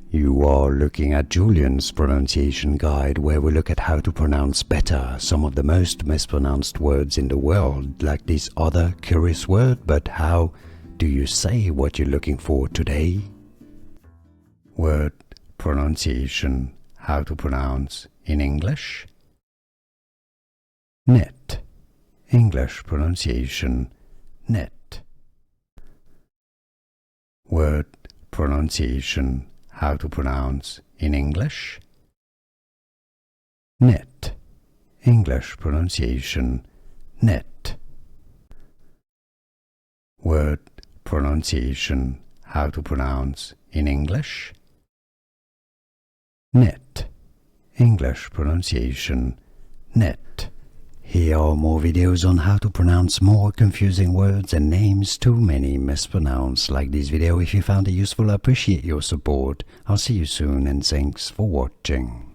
You are looking at Julian's pronunciation guide, where we look at how to pronounce better some of the most mispronounced words in the world, like this other curious word. But how do you say what you're looking for today? Word pronunciation, how to pronounce in English. Nit, English pronunciation, nit. Word pronunciation, how to pronounce in English. Nit, English pronunciation, nit. Word pronunciation, how to pronounce in English. Nit, English pronunciation, nit. Here are more videos on how to pronounce more confusing words and names too many mispronounced. Like this video if you found it useful. I appreciate your support. I'll see you soon and thanks for watching.